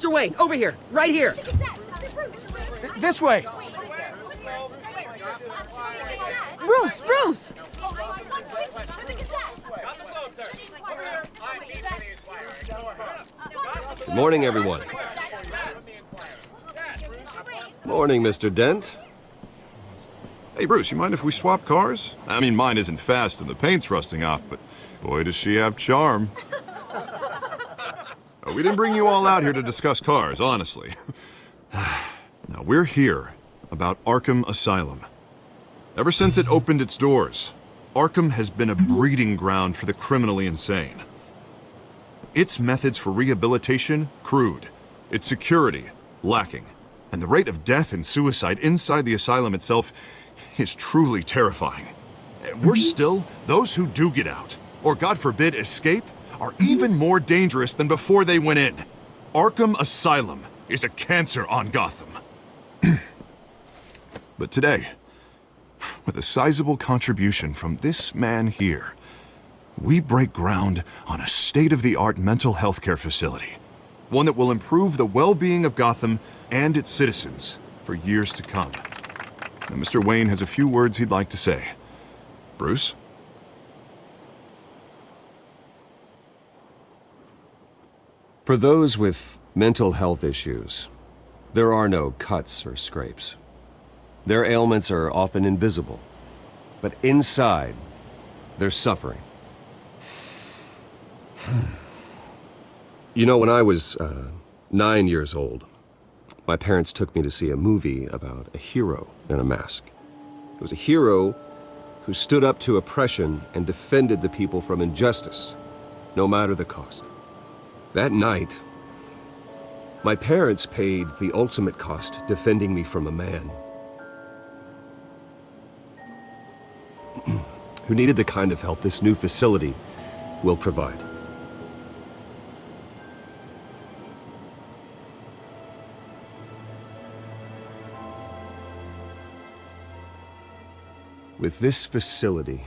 Mr. Wayne, over here, right here. This way! Bruce! Good morning, everyone. Morning, Mr. Dent. Hey, Bruce, you mind if we swap cars? I mean, mine isn't fast and the paint's rusting off, but boy, does she have charm. We didn't bring you all out here to discuss cars, honestly. Now, we're here about Arkham Asylum. Ever since it opened its doors, Arkham has been a breeding ground for the criminally insane. Its methods for rehabilitation, crude. Its security, lacking. And the rate of death and suicide inside the asylum itself is truly terrifying. Worse still, those who do get out, or God forbid escape, are even more dangerous than before they went in. Arkham Asylum is a cancer on Gotham. But today, with a sizable contribution from this man here, we break ground on a state-of-the-art mental health care facility. One that will improve the well-being of Gotham and its citizens for years to come. Now, Mr. Wayne has a few words he'd like to say. Bruce? For those with mental health issues, there are no cuts or scrapes. Their ailments are often invisible, but inside, they're suffering. You know, when I was 9 years old, my parents took me to see a movie about a hero in a mask. It was a hero who stood up to oppression and defended the people from injustice, no matter the cost. That night, my parents paid the ultimate cost defending me from a man who needed the kind of help this new facility will provide. With this facility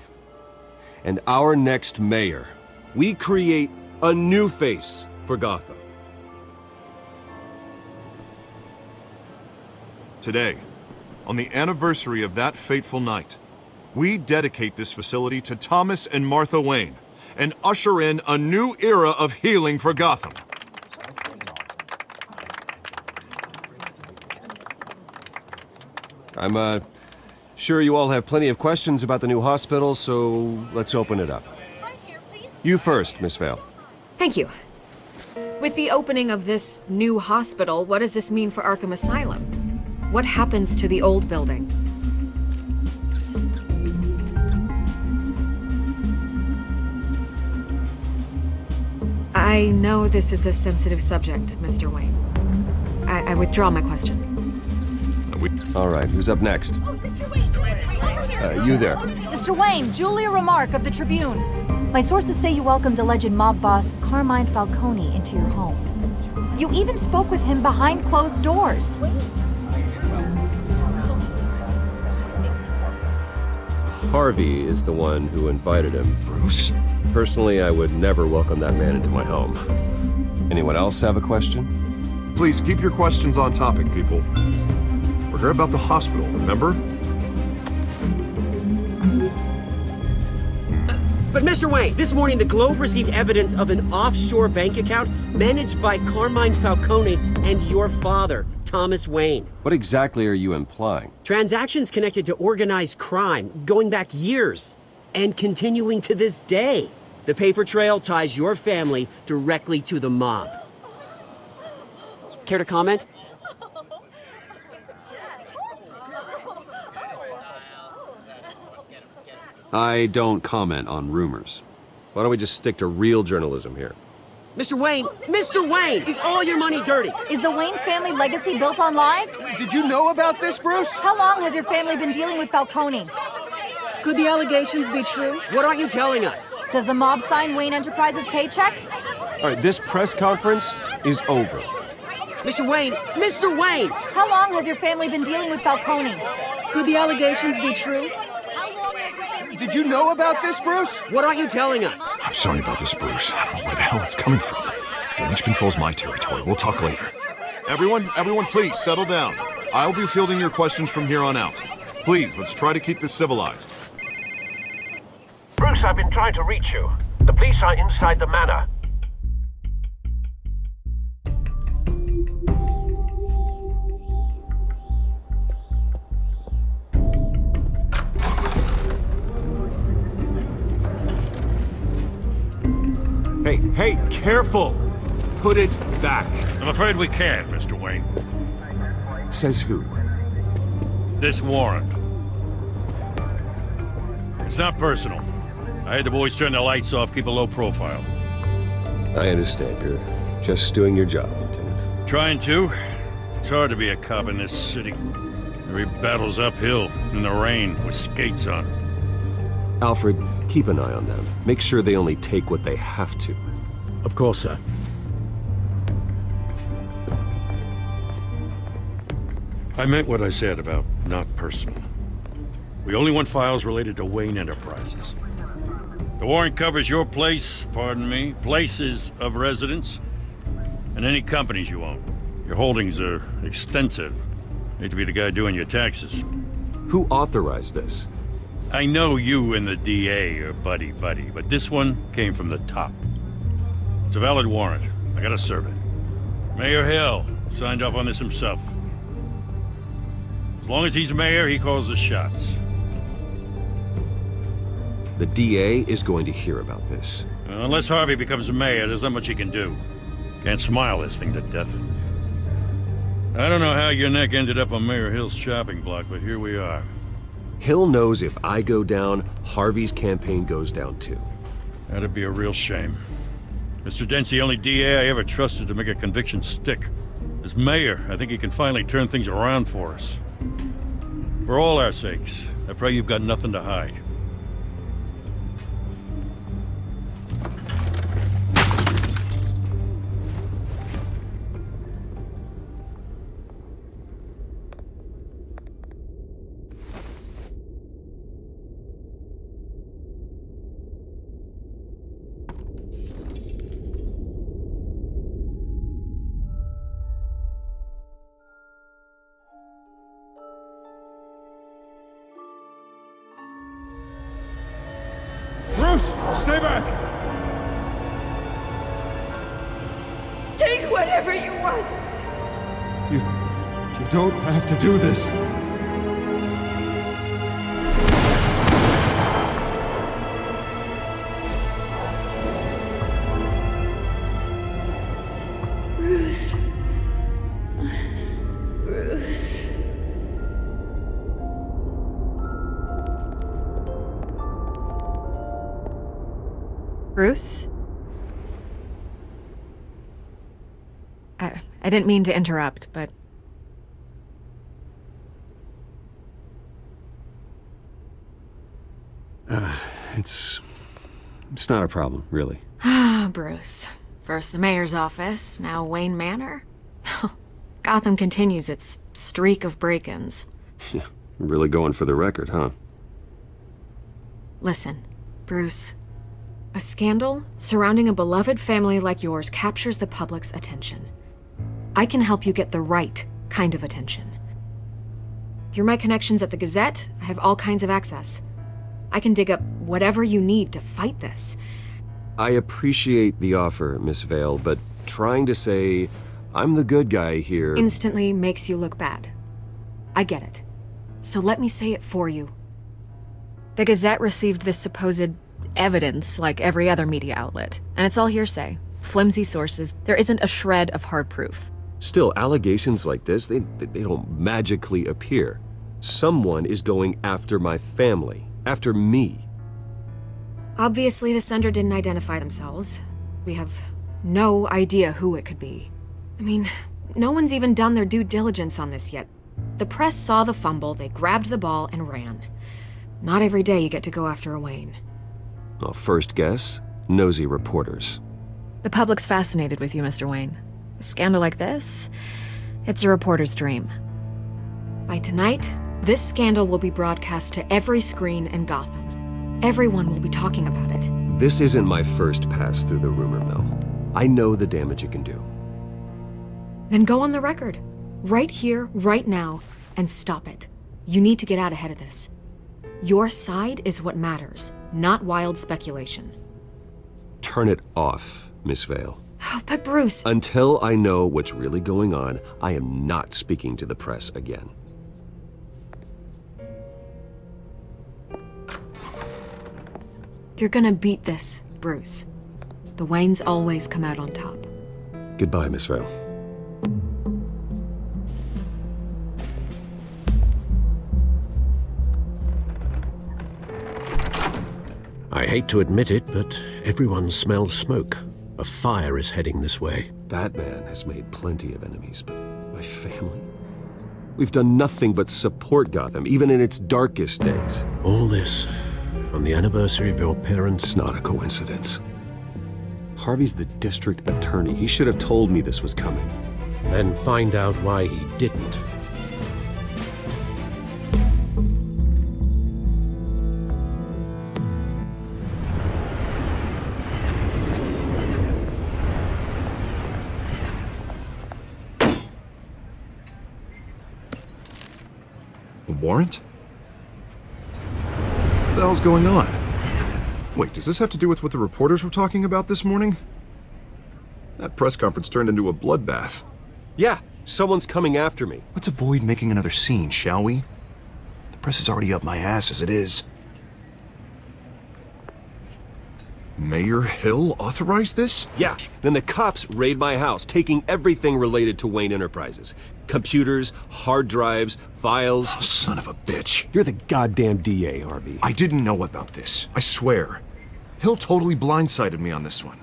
and our next mayor, we create a new face for Gotham. Today, on the anniversary of that fateful night, we dedicate this facility to Thomas and Martha Wayne and usher in a new era of healing for Gotham. I'm sure you all have plenty of questions about the new hospital, so let's open it up. You first, Miss Vale. Thank you. With the opening of this new hospital, what does this mean for Arkham Asylum? What happens to the old building? I know this is a sensitive subject, Mr. Wayne. I withdraw my question. All right, who's up next? You there. Mr. Wayne, Julia Remark of the Tribune. My sources say you welcomed alleged mob boss Carmine Falcone into your home. You even spoke with him behind closed doors. Harvey is the one who invited him. Bruce? Personally, I would never welcome that man into my home. Anyone else have a question? Please keep your questions on topic, people. We're here about the hospital, remember? But Mr. Wayne, this morning the Globe received evidence of an offshore bank account managed by Carmine Falcone and your father, Thomas Wayne. What exactly are you implying? Transactions connected to organized crime going back years and continuing to this day. The paper trail ties your family directly to the mob. Care to comment? I don't comment on rumors. Why don't we just stick to real journalism here? Mr. Wayne, is all your money dirty? Is the Wayne family legacy built on lies? Did you know about this, Bruce? How long has your family been dealing with Falcone? Could the allegations be true? What aren't you telling us? Does the mob sign Wayne Enterprises paychecks? All right, this press conference is over. Mr. Wayne! How long has your family been dealing with Falcone? Could the allegations be true? Did you know about this, Bruce? What aren't you telling us? I'm sorry about this, Bruce. I don't know where the hell it's coming from. Damage control's my territory. We'll talk later. Everyone, please settle down. I'll be fielding your questions from here on out. Please, let's try to keep this civilized. Bruce, I've been trying to reach you. The police are inside the manor. Hey, careful! Put it back. I'm afraid we can't, Mr. Wayne. Says who? This warrant. It's not personal. I had the boys turn the lights off, keep a low profile. I understand. You're just doing your job, Lieutenant. Trying to. It's hard to be a cop in this city. Every battle's uphill, in the rain, with skates on. Alfred, keep an eye on them. Make sure they only take what they have to. Of course, sir. I meant what I said about not personal. We only want files related to Wayne Enterprises. The warrant covers your place, pardon me, places of residence, and any companies you own. Your holdings are extensive. Hate to be the guy doing your taxes. Who authorized this? I know you and the DA are buddy-buddy, but this one came from the top. It's a valid warrant. I gotta serve it. Mayor Hill signed off on this himself. As long as he's mayor, he calls the shots. The DA is going to hear about this. Unless Harvey becomes mayor, there's not much he can do. Can't smile this thing to death. I don't know how your neck ended up on Mayor Hill's chopping block, but here we are. Hill knows if I go down, Harvey's campaign goes down too. That'd be a real shame. Mr. Dent's the only DA I ever trusted to make a conviction stick. As mayor, I think he can finally turn things around for us. For all our sakes, I pray you've got nothing to hide. Bruce, stay back! Take whatever you want. You don't have to do this. Bruce. Bruce. Bruce? I didn't mean to interrupt, but... It's not a problem, really. Ah, Bruce. First the mayor's office, now Wayne Manor. Gotham continues its streak of break-ins. Yeah, really going for the record, huh? Listen, Bruce. A scandal surrounding a beloved family like yours captures the public's attention. I can help you get the right kind of attention. Through my connections at the Gazette, I have all kinds of access. I can dig up whatever you need to fight this. I appreciate the offer, Miss Vale, but trying to say I'm the good guy here... Instantly makes you look bad. I get it. So let me say it for you. The Gazette received this supposed evidence like every other media outlet, and it's all hearsay. Flimsy sources. There isn't a shred of hard proof. Still, allegations like this, they don't magically appear. Someone is going after my family, after me. Obviously, the sender didn't identify themselves. We have no idea who it could be. I mean, no one's even done their due diligence on this yet. The press saw the fumble, they grabbed the ball and ran. Not every day you get to go after a Wayne. Well, first guess, nosy reporters. The public's fascinated with you, Mr. Wayne. A scandal like this, it's a reporter's dream. By tonight, this scandal will be broadcast to every screen in Gotham. Everyone will be talking about it. This isn't my first pass through the rumor mill. I know the damage it can do. Then go on the record. Right here, right now, and stop it. You need to get out ahead of this. Your side is what matters, not wild speculation. Turn it off, Miss Vale. Oh, but Bruce... Until I know what's really going on, I am not speaking to the press again. You're gonna beat this, Bruce. The Waynes always come out on top. Goodbye, Miss Vale. I hate to admit it, but everyone smells smoke. A fire is heading this way. Batman has made plenty of enemies, but my family? We've done nothing but support Gotham, even in its darkest days. All this on the anniversary of your parents'... It's not a coincidence. Harvey's the district attorney. He should have told me this was coming. Then find out why he didn't. A warrant? What the hell's going on? Wait, does this have to do with what the reporters were talking about this morning? That press conference turned into a bloodbath. Yeah, someone's coming after me. Let's avoid making another scene, shall we? The press is already up my ass as it is. Mayor Hill authorized this? Yeah, then the cops raid my house, taking everything related to Wayne Enterprises. Computers, hard drives, files. Oh, son of a bitch. You're the goddamn DA, Harvey. I didn't know about this, I swear. Hill totally blindsided me on this one.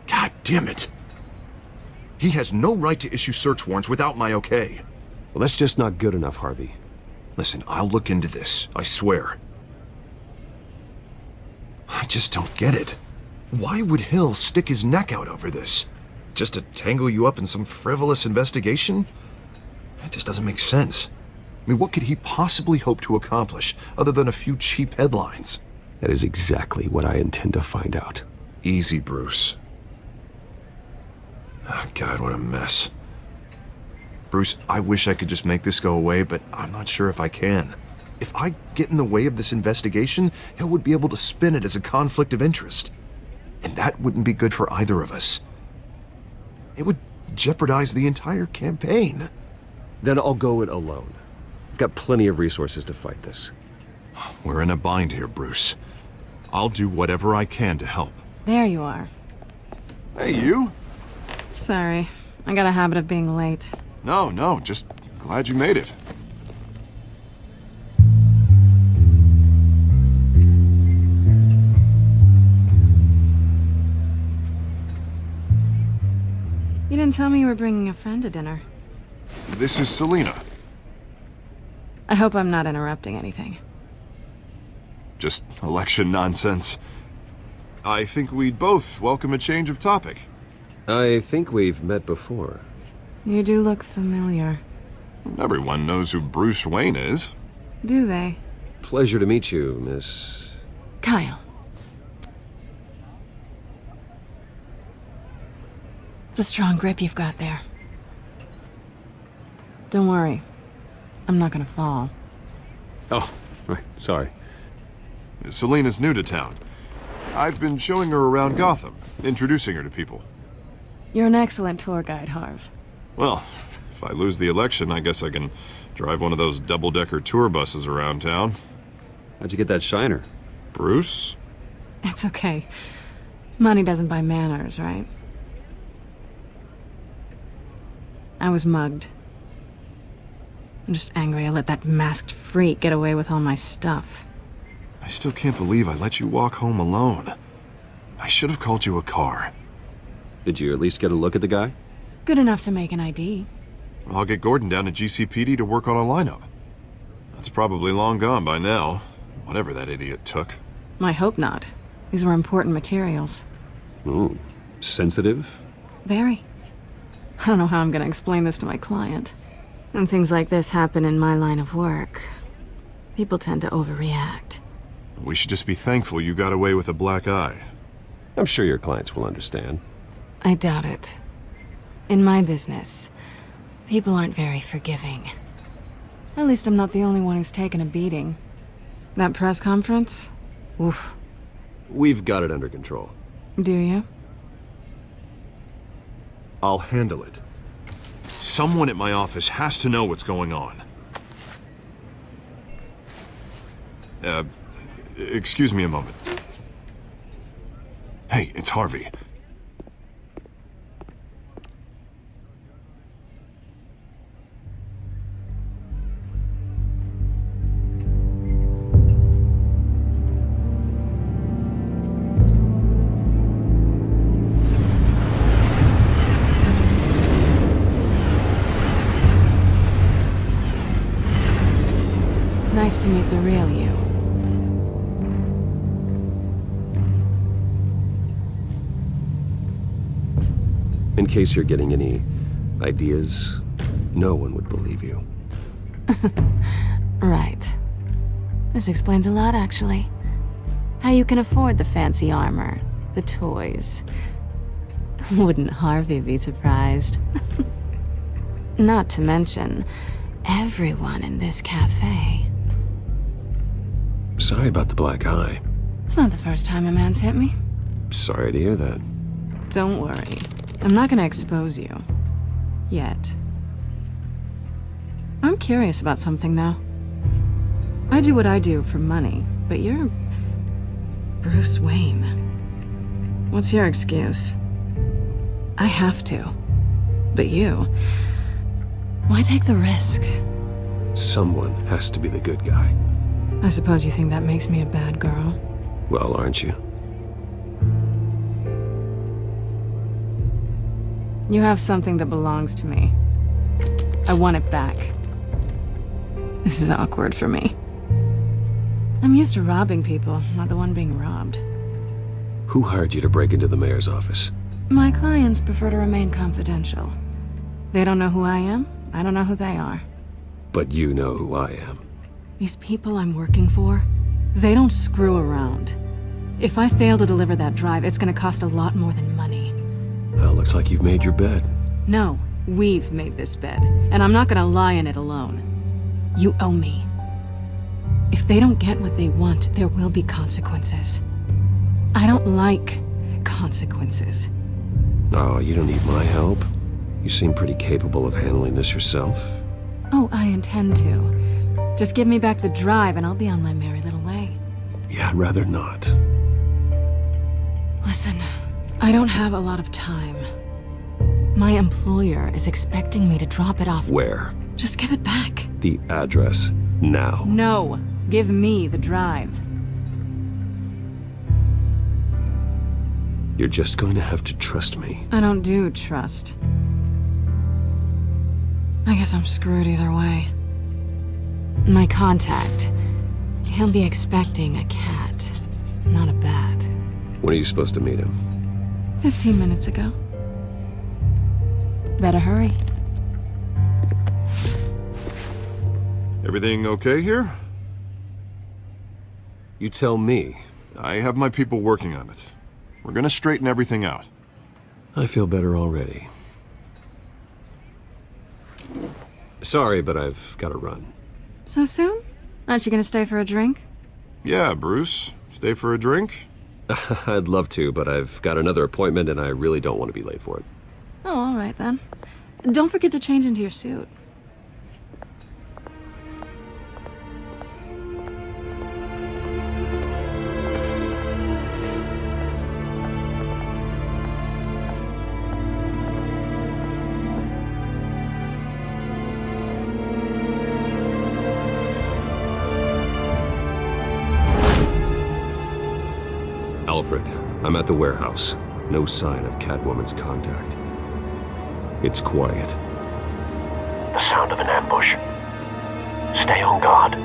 God damn it. He has no right to issue search warrants without my okay. Well, that's just not good enough, Harvey. Listen, I'll look into this, I swear. I just don't get it. Why would Hill stick his neck out over this? Just to tangle you up in some frivolous investigation? It just doesn't make sense. I mean, what could he possibly hope to accomplish other than a few cheap headlines? That is exactly what I intend to find out. Easy, Bruce. Oh, God, what a mess. Bruce, I wish I could just make this go away, but I'm not sure if I can. If I get in the way of this investigation, Hill would be able to spin it as a conflict of interest. And that wouldn't be good for either of us. It would jeopardize the entire campaign. Then I'll go it alone. I've got plenty of resources to fight this. We're in a bind here, Bruce. I'll do whatever I can to help. There you are. Hey, you? Sorry, I got a habit of being late. No, just glad you made it. You didn't tell me you were bringing a friend to dinner. This is Selina. I hope I'm not interrupting anything. Just election nonsense. I think we'd both welcome a change of topic. I think we've met before. You do look familiar. Everyone knows who Bruce Wayne is. Do they? Pleasure to meet you, Miss... Kyle. It's a strong grip you've got there. Don't worry. I'm not gonna fall. Oh, right, sorry. Selina's new to town. I've been showing her around Gotham, introducing her to people. You're an excellent tour guide, Harv. Well, if I lose the election, I guess I can drive one of those double-decker tour buses around town. How'd you get that shiner? Bruce? It's okay. Money doesn't buy manners, right? I was mugged. I'm just angry I let that masked freak get away with all my stuff. I still can't believe I let you walk home alone. I should have called you a car. Did you at least get a look at the guy? Good enough to make an ID. I'll get Gordon down to GCPD to work on a lineup. That's probably long gone by now, whatever that idiot took. I hope not. These were important materials. Ooh, sensitive? Very. I don't know how I'm gonna explain this to my client. And things like this happen in my line of work. People tend to overreact. We should just be thankful you got away with a black eye. I'm sure your clients will understand. I doubt it. In my business, people aren't very forgiving. At least I'm not the only one who's taken a beating. That press conference? Oof. We've got it under control. Do you? I'll handle it. Someone at my office has to know what's going on. Excuse me a moment. Hey, it's Harvey. Nice to meet the real you. In case you're getting any ideas, no one would believe you. Right. This explains a lot, actually. How you can afford the fancy armor, the toys. Wouldn't Harvey be surprised? Not to mention, everyone in this cafe. Sorry about the black eye. It's not the first time a man's hit me. Sorry to hear that. Don't worry. I'm not gonna expose you. Yet. I'm curious about something, though. I do what I do for money, but you're... Bruce Wayne. What's your excuse? I have to. But you... Why take the risk? Someone has to be the good guy. I suppose you think that makes me a bad girl. Well, aren't you? You have something that belongs to me. I want it back. This is awkward for me. I'm used to robbing people, not the one being robbed. Who hired you to break into the mayor's office? My clients prefer to remain confidential. They don't know who I am, I don't know who they are. But you know who I am. These people I'm working for, they don't screw around. If I fail to deliver that drive, it's gonna cost a lot more than money. Well, looks like you've made your bed. No, we've made this bed, and I'm not gonna lie in it alone. You owe me. If they don't get what they want, there will be consequences. I don't like consequences. Oh, you don't need my help. You seem pretty capable of handling this yourself. Oh, I intend to. Just give me back the drive and I'll be on my merry little way. Yeah, I'd rather not. Listen, I don't have a lot of time. My employer is expecting me to drop it off. Where? Just give it back. The address, now. No, give me the drive. You're just going to have to trust me. I don't do trust. I guess I'm screwed either way. My contact, he'll be expecting a cat, not a bat. When are you supposed to meet him? 15 minutes ago. Better hurry. Everything okay here? You tell me. I have my people working on it. We're gonna straighten everything out. I feel better already. Sorry, but I've got to run. So soon? Aren't you gonna stay for a drink? Yeah, Bruce. Stay for a drink? I'd love to, but I've got another appointment and I really don't want to be late for it. Oh, all right then. Don't forget to change into your suit. Alfred, I'm at the warehouse. No sign of Catwoman's contact. It's quiet. The sound of an ambush. Stay on guard.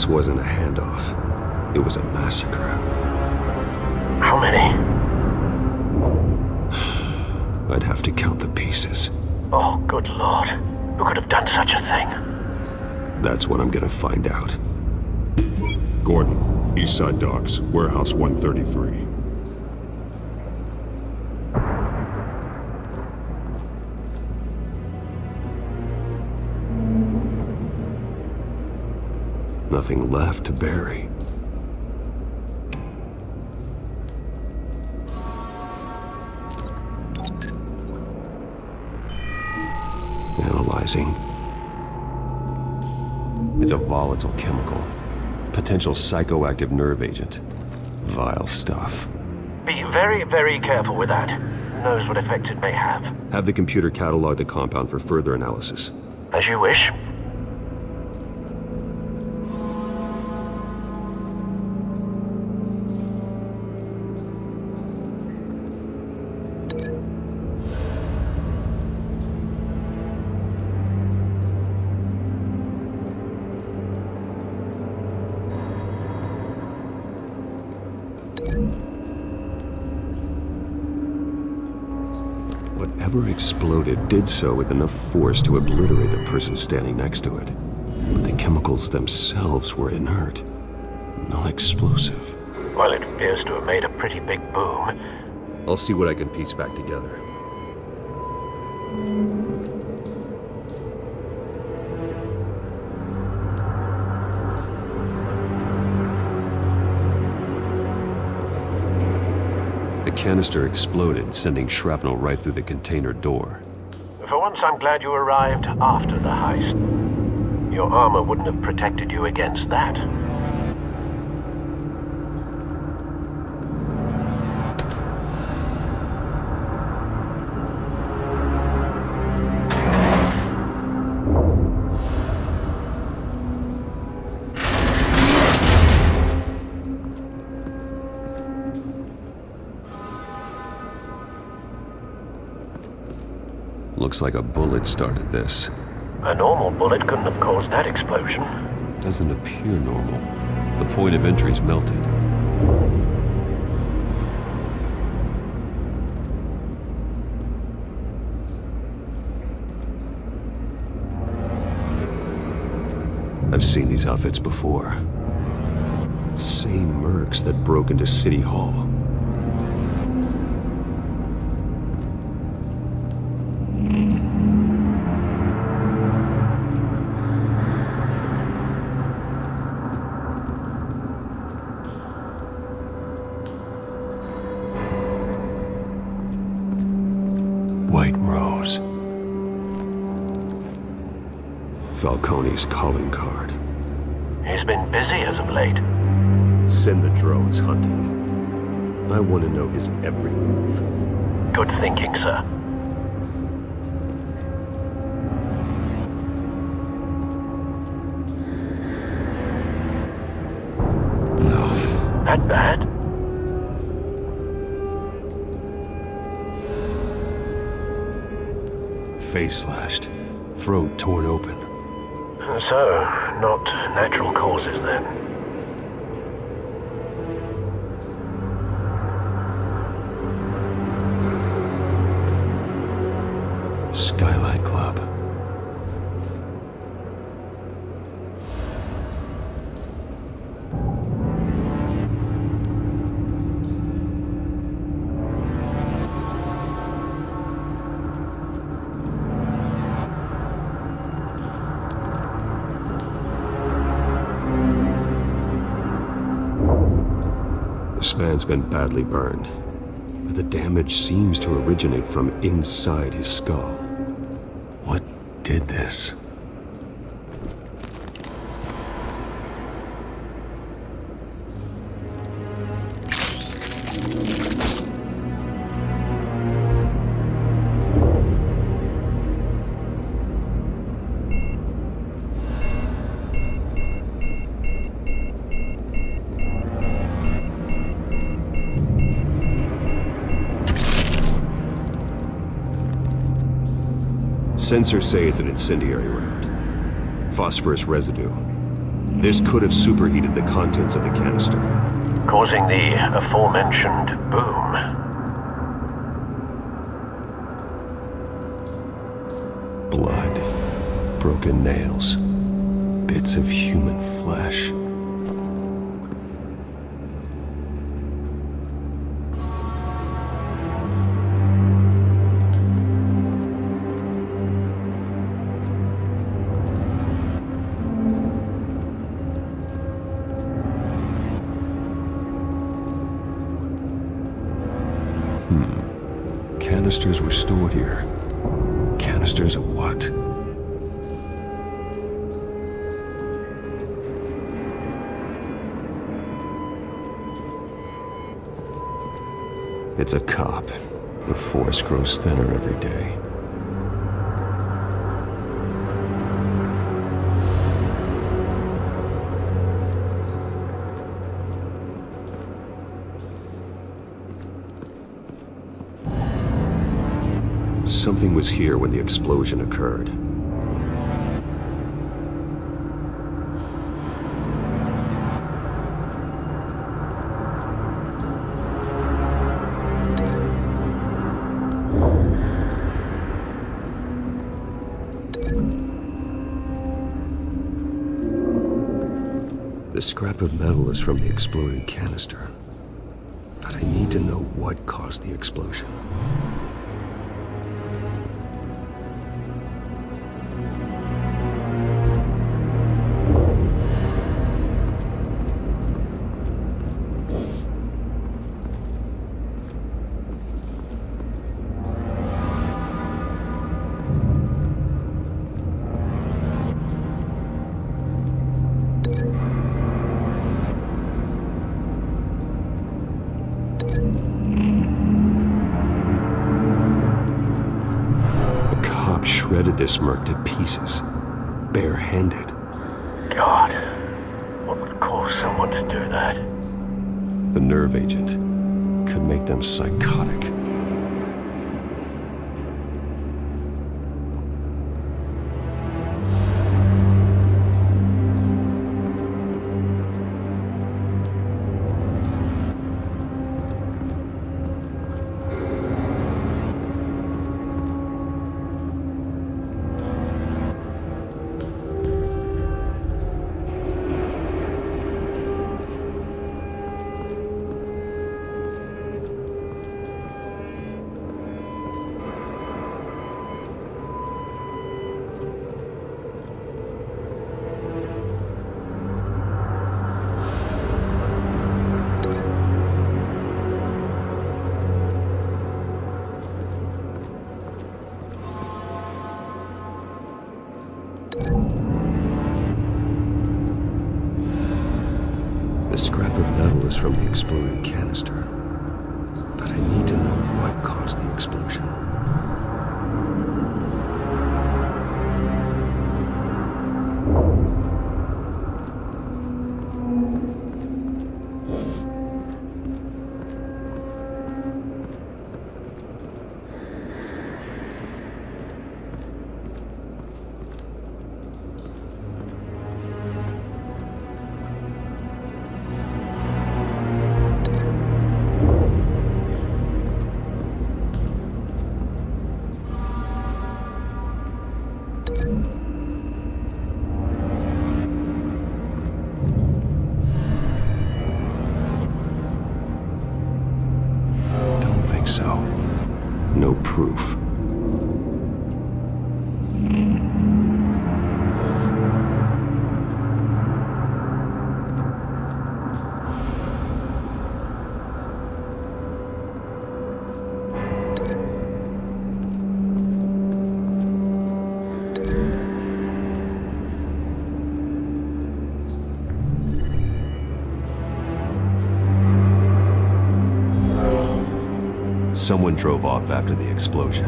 wasn't a handoff. It was a massacre. How many? I'd have to count the pieces. Oh, good lord. Who could have done such a thing? That's what I'm gonna find out. Gordon, Eastside Docks, Warehouse 133. Nothing left to bury. Analyzing. It's a volatile chemical. Potential psychoactive nerve agent. Vile stuff. Be very, very careful with that. Who knows what effects it may have. Have the computer catalog the compound for further analysis. As you wish. Whatever exploded did so with enough force to obliterate the person standing next to it. But the chemicals themselves were inert, not explosive. Well, it appears to have made a pretty big boom. I'll see what I can piece back together. The canister exploded, sending shrapnel right through the container door. For once, I'm glad you arrived after the heist. Your armor wouldn't have protected you against that. Looks like a bullet started this. A normal bullet couldn't have caused that explosion. Doesn't appear normal. The point of entry's melted. I've seen these outfits before. Same mercs that broke into City Hall. White Rose. Falcone's calling card. He's been busy as of late. Send the drones hunting. I want to know his every move. Good thinking, sir. No. That bad? Face slashed. Throat torn open. So, not natural causes then. Skylight Club. This man's been badly burned, but the damage seems to originate from inside his skull. What did this? Sensors say it's an incendiary round. Phosphorus residue. This could have superheated the contents of the canister, causing the aforementioned boom. Blood, broken nails, bits of human flesh. Canisters were stored here. Canisters of what? It's a cop. The force grows thinner every day. Something was here when the explosion occurred. The scrap of metal is from the exploded canister. But I need to know what caused the explosion. Shredded this merc to pieces, barehanded. God, what would cause someone to do that? The nerve agent could make them psychotic. The scrap of metal is from the exploded canister. But I need to know what caused the explosion. Don't think so. No proof. Someone drove off after the explosion.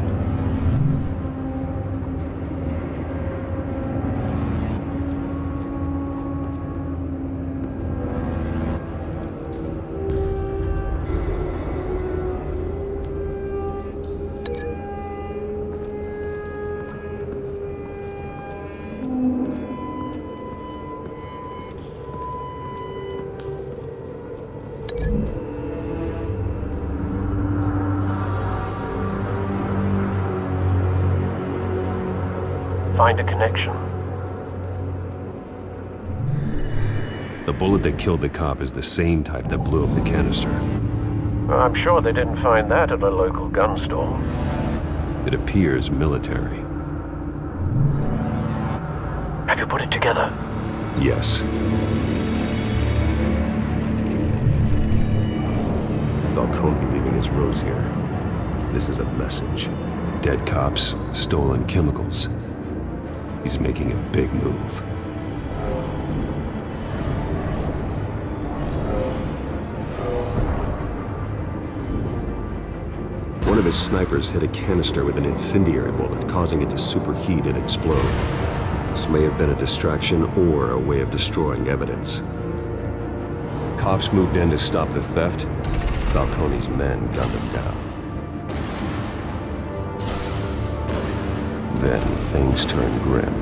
find a connection. The bullet that killed the cop is the same type that blew up the canister. I'm sure they didn't find that at a local gun store. It appears military. Have you put it together? Yes. Falcone leaving his rose here. This is a message. Dead cops, stolen chemicals. He's making a big move. One of his snipers hit a canister with an incendiary bullet, causing it to superheat and explode. This may have been a distraction or a way of destroying evidence. Cops moved in to stop the theft. Falcone's men gunned him down. Then things turned grim.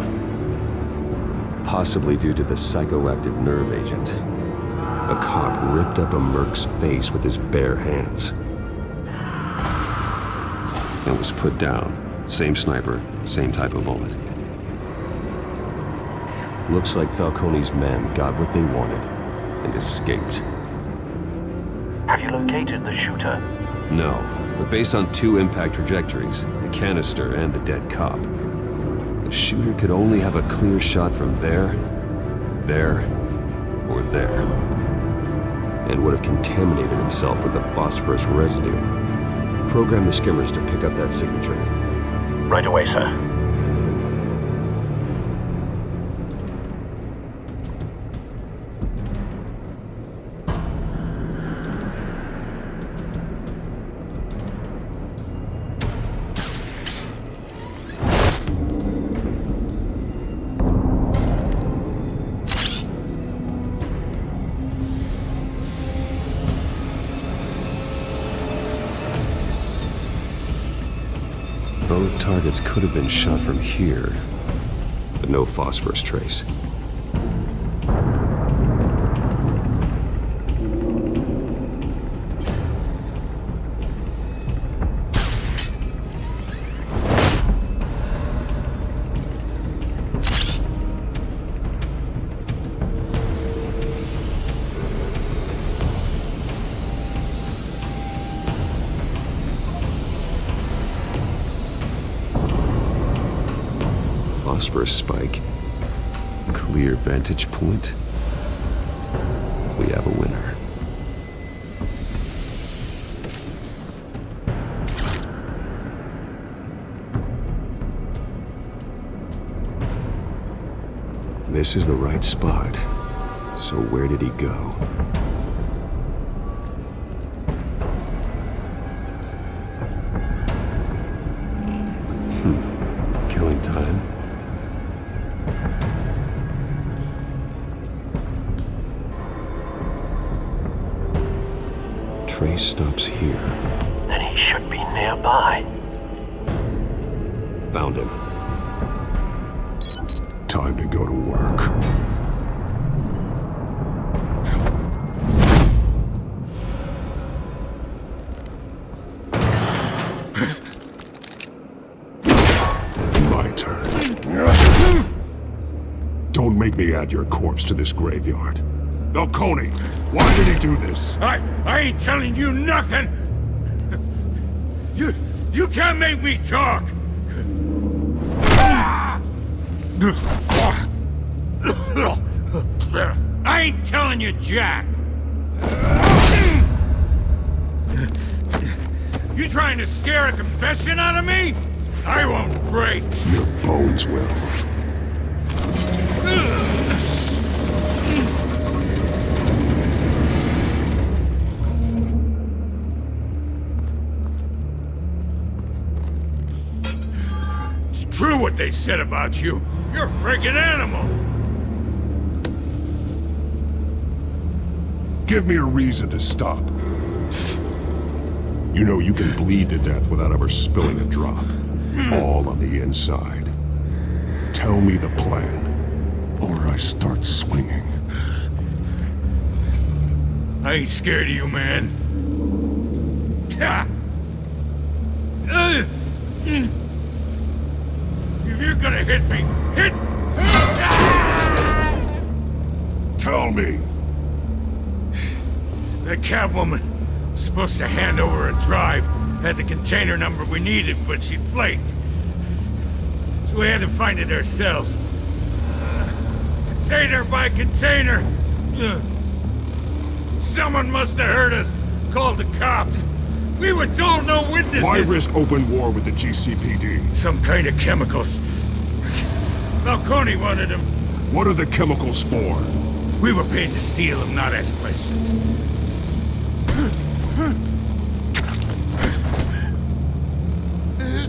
Possibly due to the psychoactive nerve agent. A cop ripped up a merc's face with his bare hands. And was put down. Same sniper, same type of bullet. Looks like Falcone's men got what they wanted and escaped. Have you located the shooter? No, but based on two impact trajectories, the canister and the dead cop, the shooter could only have a clear shot from there, or there, and would have contaminated himself with the phosphorus residue. Program the skimmers to pick up that signature. Right away, sir. Both targets could have been shot from here, but no phosphorus trace. Phosphorus spike. Clear vantage point. We have a winner. This is the right spot. So where did he go? Killing time? Trace stops here. Then he should be nearby. Found him. Time to go to work. My turn. Don't make me add your corpse to this graveyard. Falcone, why did he do this? I ain't telling you nothing! You can't make me talk! I ain't telling you jack! You trying to scare a confession out of me? I won't break! Your bones will. True what they said about you. You're a friggin' animal. Give me a reason to stop. You know you can bleed to death without ever spilling a drop. All on the inside. Tell me the plan, or I start swinging. I ain't scared of you, man. If you're gonna hit me, Hit! Tell me! The Catwoman was supposed to hand over a drive. Had the container number we needed, but she flaked. So we had to find it ourselves. Container by container. Someone must have heard us. Called the cops. We were told no witnesses. Why risk open war with the GCPD? Some kind of chemicals. Falcone wanted them. What are the chemicals for? We were paid to steal them, not ask questions.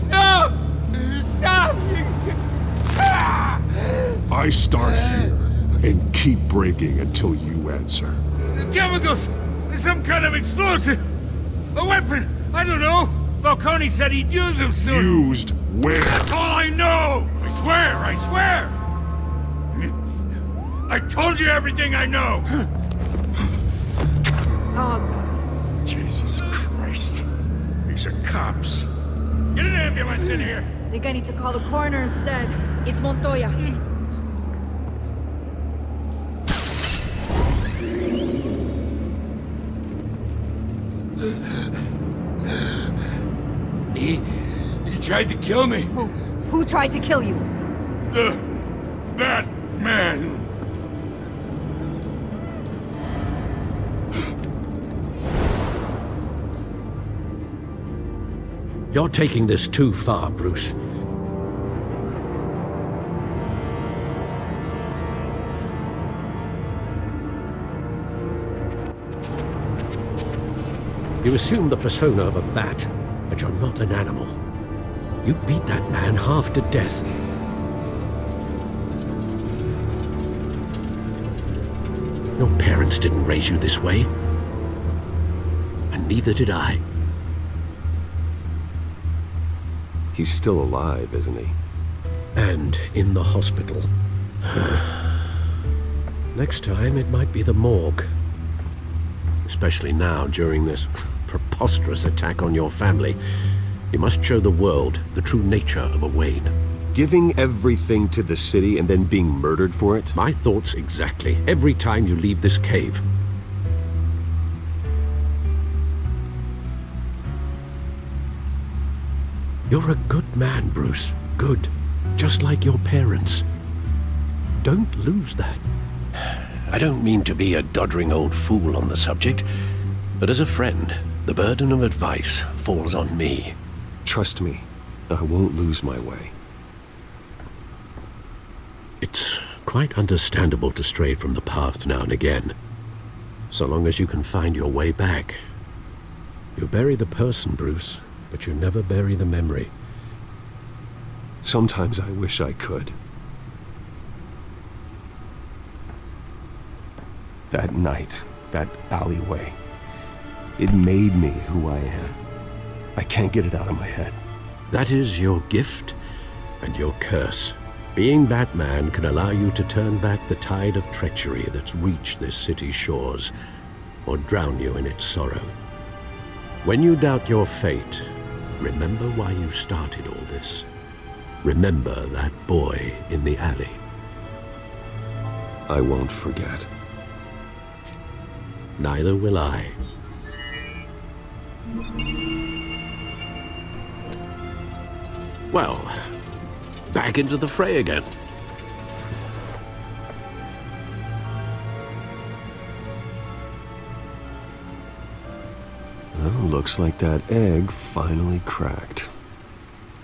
No! Stop! I start here and keep breaking until you answer. The chemicals! Some kind of explosive! A weapon! I don't know! Falcone said he'd use them soon! Used where? That's all I know! I swear! I swear! I told you everything I know! Oh, Jesus Christ. These are cops. Get an ambulance in here! I think I need to call the coroner instead. It's Montoya. He tried to kill me. Who tried to kill you? The Batman. You're taking this too far, Bruce. You assume the persona of a bat, but you're not an animal. You beat that man half to death. Your parents didn't raise you this way. And neither did I. He's still alive, isn't he? And in the hospital. Next time, it might be the morgue. Especially now, during this preposterous attack on your family. You must show the world the true nature of a Wayne. Giving everything to the city and then being murdered for it? My thoughts exactly. Every time you leave this cave. You're a good man, Bruce. Good. Just like your parents. Don't lose that. I don't mean to be a doddering old fool on the subject, but as a friend, the burden of advice falls on me. Trust me, I won't lose my way. It's quite understandable to stray from the path now and again, so long as you can find your way back. You bury the person, Bruce, but you never bury the memory. Sometimes I wish I could. That night, that alleyway, it made me who I am. I can't get it out of my head. That is your gift and your curse. Being Batman can allow you to turn back the tide of treachery that's reached this city's shores, or drown you in its sorrow. When you doubt your fate, remember why you started all this. Remember that boy in the alley. I won't forget. Neither will I. Well, back into the fray again. Well, looks like that egg finally cracked.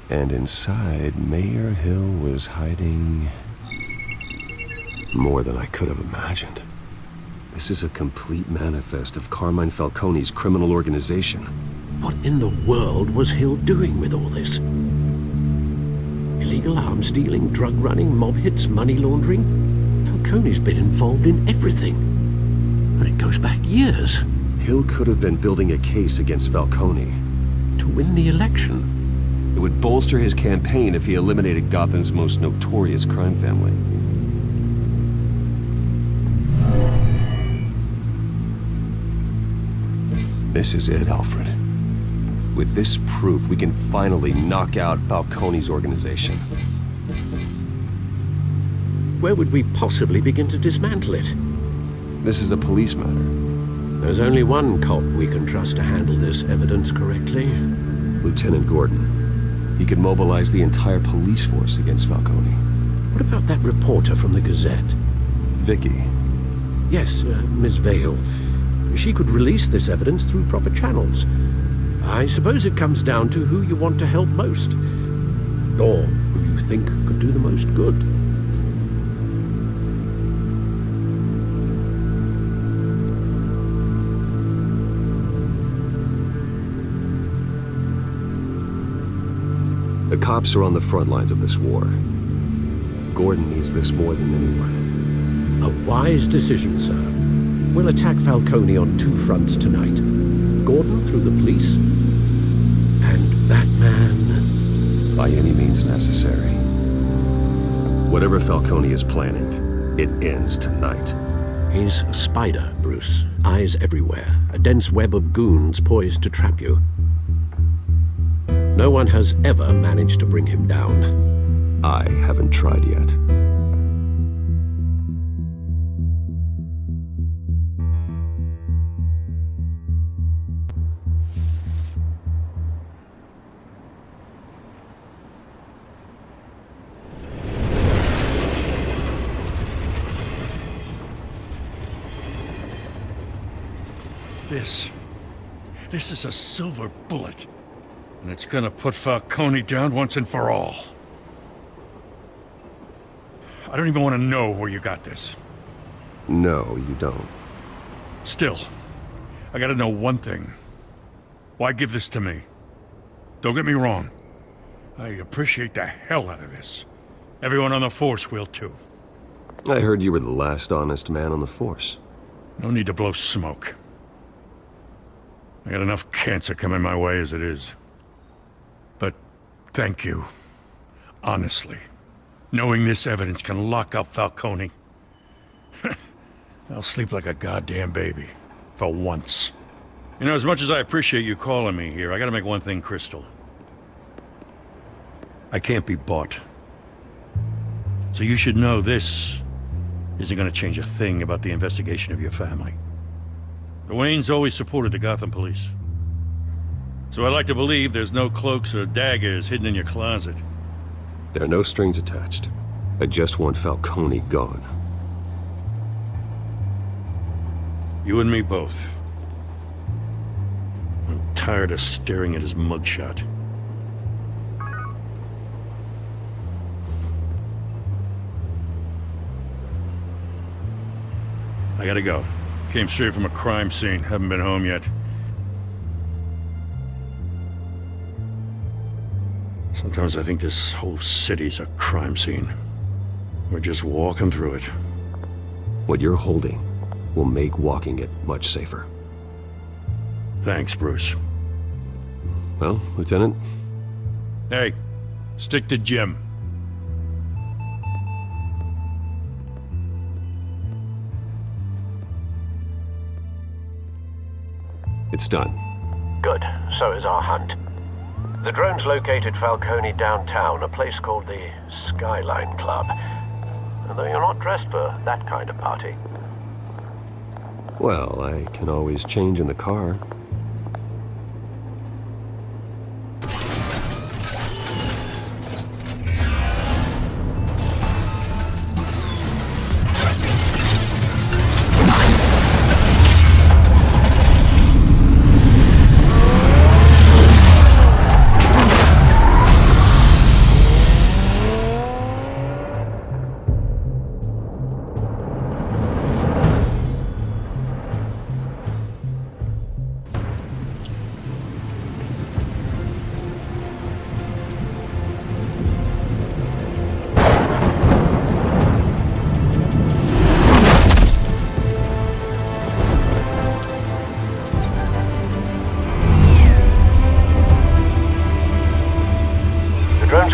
And inside, Mayor Hill was hiding more than I could have imagined. This is a complete manifest of Carmine Falcone's criminal organization. What in the world was Hill doing with all this? Illegal arms dealing, drug running, mob hits, money laundering? Falcone's been involved in everything. And it goes back years. Hill could have been building a case against Falcone. To win the election. It would bolster his campaign if he eliminated Gotham's most notorious crime family. This is it, Alfred. With this proof, we can finally knock out Falcone's organization. where would we possibly begin to dismantle it? This is a police matter. There's only one cop we can trust to handle this evidence correctly. Lieutenant Gordon. He could mobilize the entire police force against Falcone. What about that reporter from the Gazette? Vicky. Yes, Miss Vale. She could release this evidence through proper channels. I suppose it comes down to who you want to help most. Or who you think could do the most good. The cops are on the front lines of this war. Gordon needs this more than anyone. A wise decision, sir. We'll attack Falcone on two fronts tonight. Gordon through the police, and Batman... by any means necessary. Whatever Falcone is planning, it ends tonight. He's a spider, Bruce. Eyes everywhere. A dense web of goons poised to trap you. No one has ever managed to bring him down. I haven't tried yet. This is a silver bullet. And it's gonna put Falcone down once and for all. I don't even want to know where you got this. No, you don't. Still, I gotta know one thing. Why give this to me? Don't get me wrong. I appreciate the hell out of this. Everyone on the Force will too. I heard you were the last honest man on the Force. No need to blow smoke. I got enough cancer coming my way as it is. But thank you. Honestly. Knowing this evidence can lock up Falcone. I'll sleep like a goddamn baby. For once. You know, as much as I appreciate you calling me here, I gotta make one thing crystal. I can't be bought. So you should know this isn't gonna change a thing about the investigation of your family. The Waynes always supported the Gotham police. So I'd like to believe there's no cloaks or daggers hidden in your closet. There are no strings attached. I just want Falcone gone. You and me both. I'm tired of staring at his mugshot. I gotta go. Came straight from a crime scene. Haven't been home yet. Sometimes I think this whole city's a crime scene. We're just walking through it. What you're holding will make walking it much safer. Thanks, Bruce. Well, Lieutenant? Hey, stick to Jim. It's done. Good. So is our hunt. The drones located Falcone downtown, a place called the Skyline Club. Although you're not dressed for that kind of party. Well, I can always change in the car.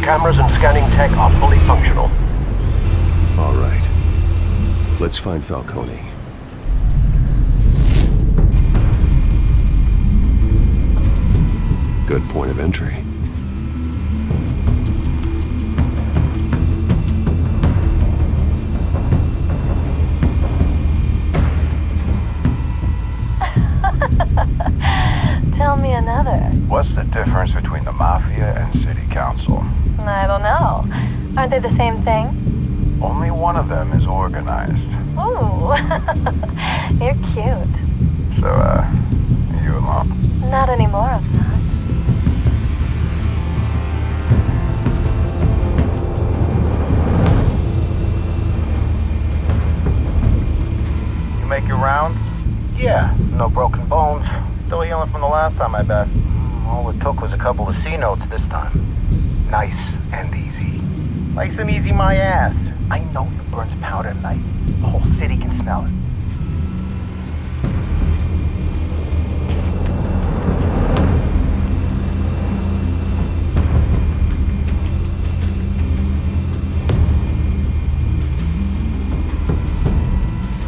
Cameras and scanning tech are fully functional. All right. Let's find Falcone. Good point of entry. What's the difference between the Mafia and City Council? I don't know. Aren't they the same thing? Only one of them is organized. Ooh, you're cute. So, you alone? Not anymore, I'm not. You make your rounds? Yeah, no broken bones. Still healing from the last time, I bet. All it took was a couple of C notes this time. Nice and easy. Nice and easy my ass. I know you burned powder tonight. The whole city can smell it.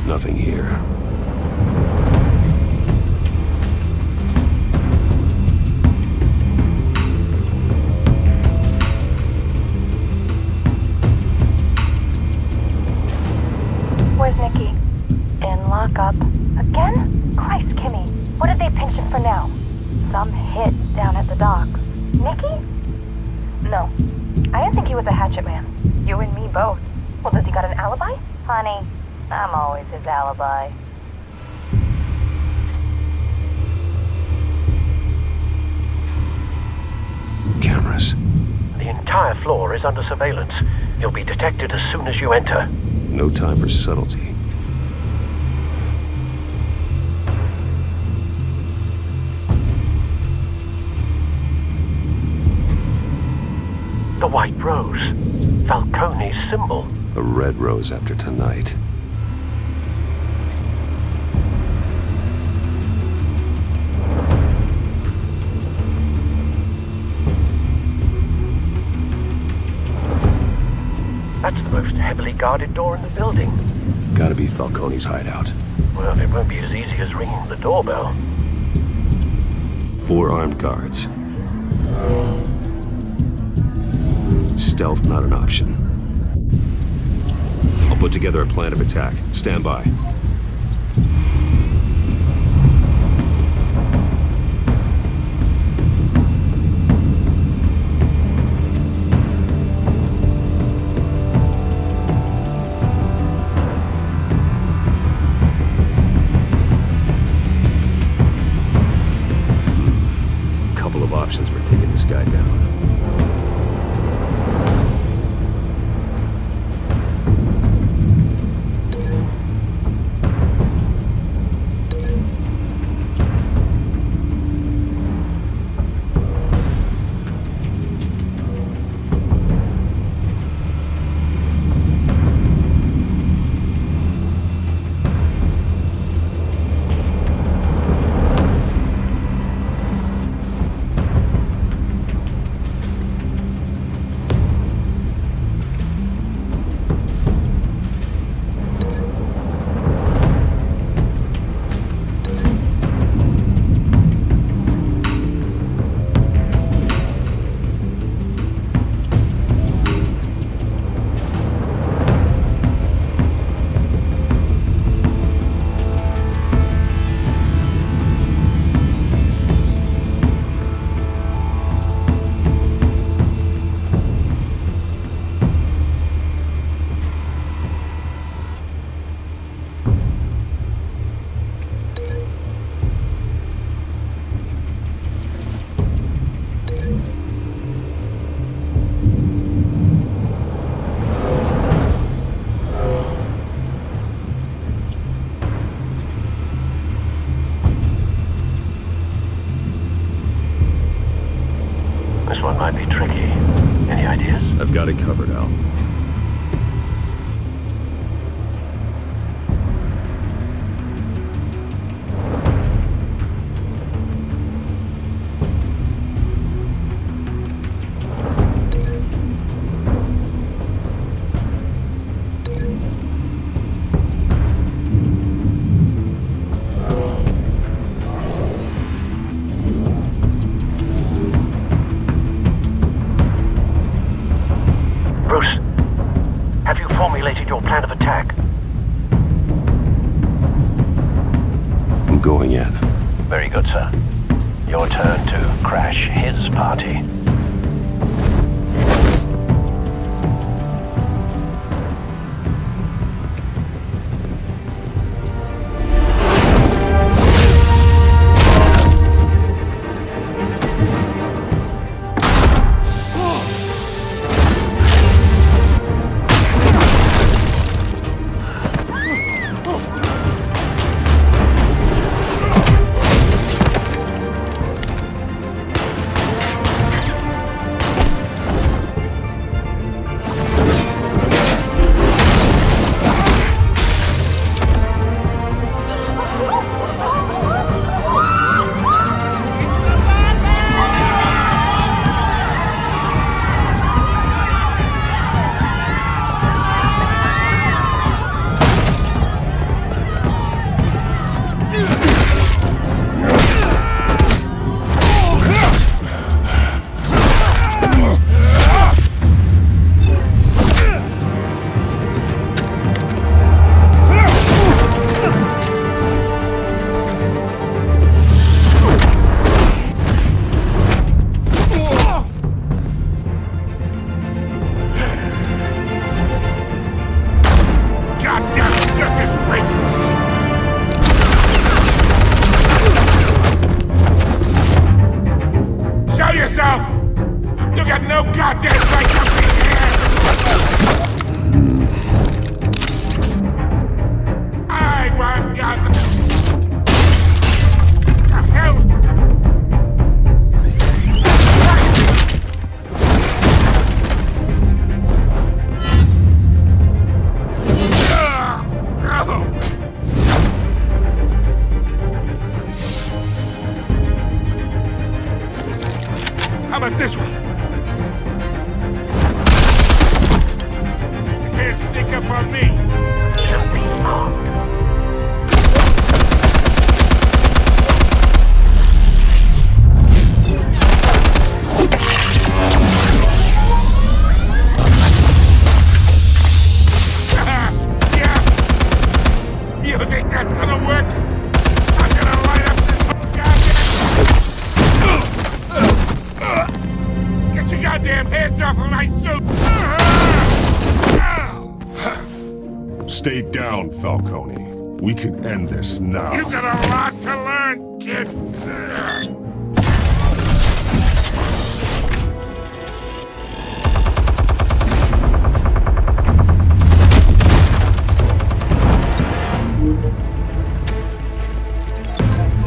Nothing here. Where's Nikki? In lockup. Again? Christ, Kimmy. What did they pinch him for now? Some hit down at the docks. Nikki? No. I didn't think he was a hatchet man. You and me both. Well, does he got an alibi? Honey, I'm always his alibi. Cameras. The entire floor is under surveillance. You'll be detected as soon as you enter. No time for subtlety. The white rose. Falcone's symbol. A red rose after tonight. That's the most heavily guarded door in the building. Gotta be Falcone's hideout. Well, it won't be as easy as ringing the doorbell. 4 armed guards. Stealth not an option. I'll put together a plan of attack. Stand by. Couple of options for taking this guy down. This one might be tricky. Any ideas? I've got it covered, Al. Bruce, have you formulated your plan of attack? I'm going in. Very good, sir. Your your turn to crash his party. How about this one? You can't sneak up on me. Yeah. You think that's gonna work? I'm gonna light up this goddamn... Get your goddamn hands off of my suit! Stay down, Falcone. We can end this now. You got a lot to learn, kid.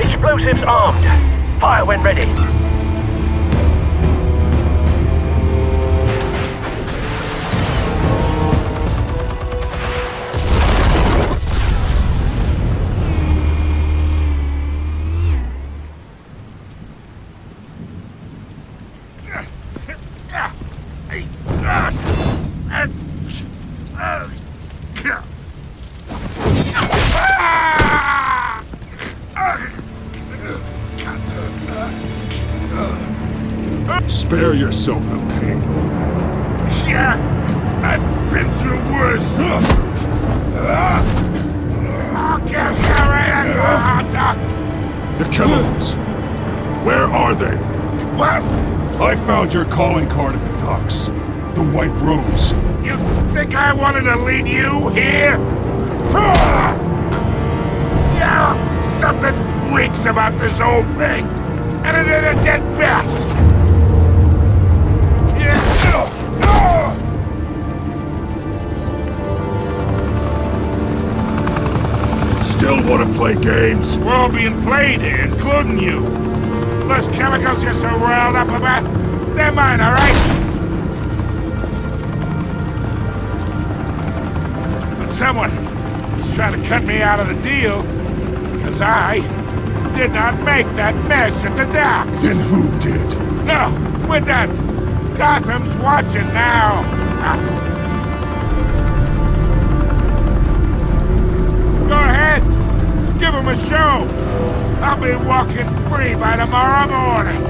Explosives armed. Fire when ready. Spare yourself the pain. Yeah, I've been through worse. I'll kill you right at the hot dog. The chemicals. Where are they? What? I found your calling card at the docks. The White Rose. You think I wanted to lead you here? Yeah, something reeks about this whole thing. And it is a dead bat. Still want to play games? We're all being played here, including you. Those chemicals you're so riled up about, they're mine, all right? But someone is trying to cut me out of the deal because I did not make that mess at the docks. Then who did? No, we're done. Gotham's watching now. Go ahead. Give him a show. I'll be walking free by tomorrow morning.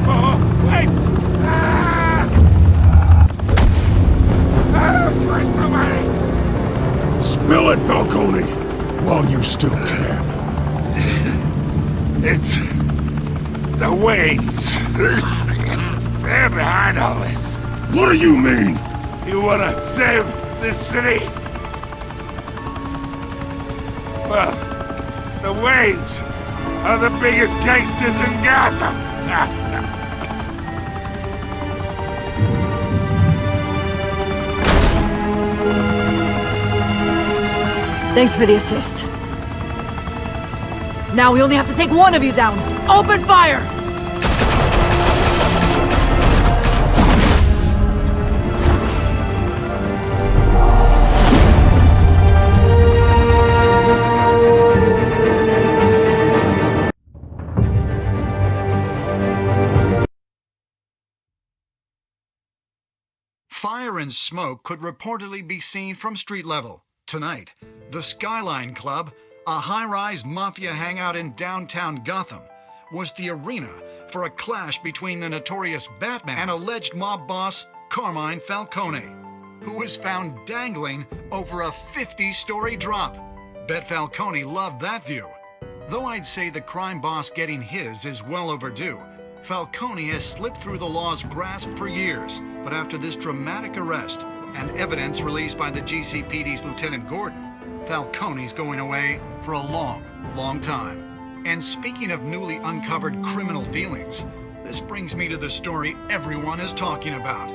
Oh, wait. Falcone, while you still can. It's the Waynes. They're behind all this. What do you mean? You wanna save this city? Well, the Waynes are the biggest gangsters in Gotham. Thanks for the assist. Now we only have to take one of you down. Open fire! Fire and smoke could reportedly be seen from street level. Tonight, the Skyline Club, a high-rise mafia hangout in downtown Gotham, was the arena for a clash between the notorious Batman and alleged mob boss Carmine Falcone, who was found dangling over a 50-story drop. Bet Falcone loved that view. Though I'd say the crime boss getting his is well overdue, Falcone has slipped through the law's grasp for years, but after this dramatic arrest and evidence released by the GCPD's Lieutenant Gordon, Falcone's going away for a long, long time. And speaking of newly uncovered criminal dealings, this brings me to the story everyone is talking about: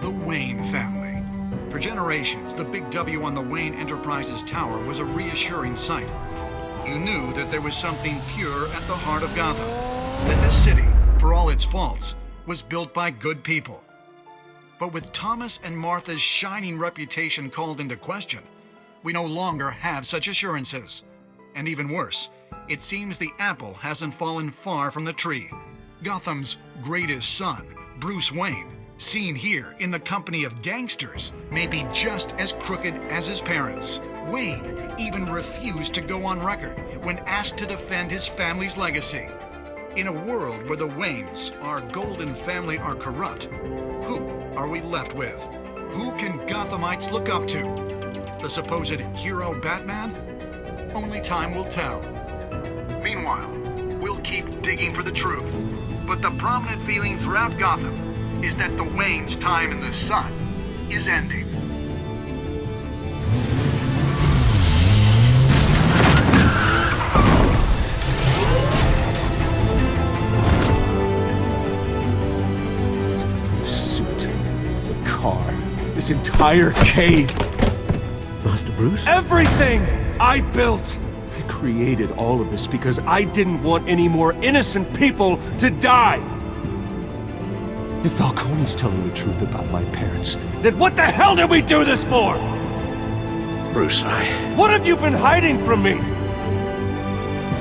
the Wayne family. For generations, the big W on the Wayne Enterprises Tower was a reassuring sight. You knew that there was something pure at the heart of Gotham, that this city, for all its faults, was built by good people. But with Thomas and Martha's shining reputation called into question, we no longer have such assurances. And even worse, it seems the apple hasn't fallen far from the tree. Gotham's greatest son, Bruce Wayne, seen here in the company of gangsters, may be just as crooked as his parents. Wayne even refused to go on record when asked to defend his family's legacy. In a world where the Waynes, our golden family, are corrupt, who are we left with? Who can Gothamites look up to? The supposed hero Batman? Only time will tell. Meanwhile, we'll keep digging for the truth. But the prominent feeling throughout Gotham is that the Waynes' time in the sun is ending. This entire cave. Master Bruce? Everything I built. I created all of this because I didn't want any more innocent people to die. If Falcone's telling the truth about my parents, then what the hell did we do this for? Bruce, What have you been hiding from me?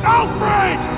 Alfred!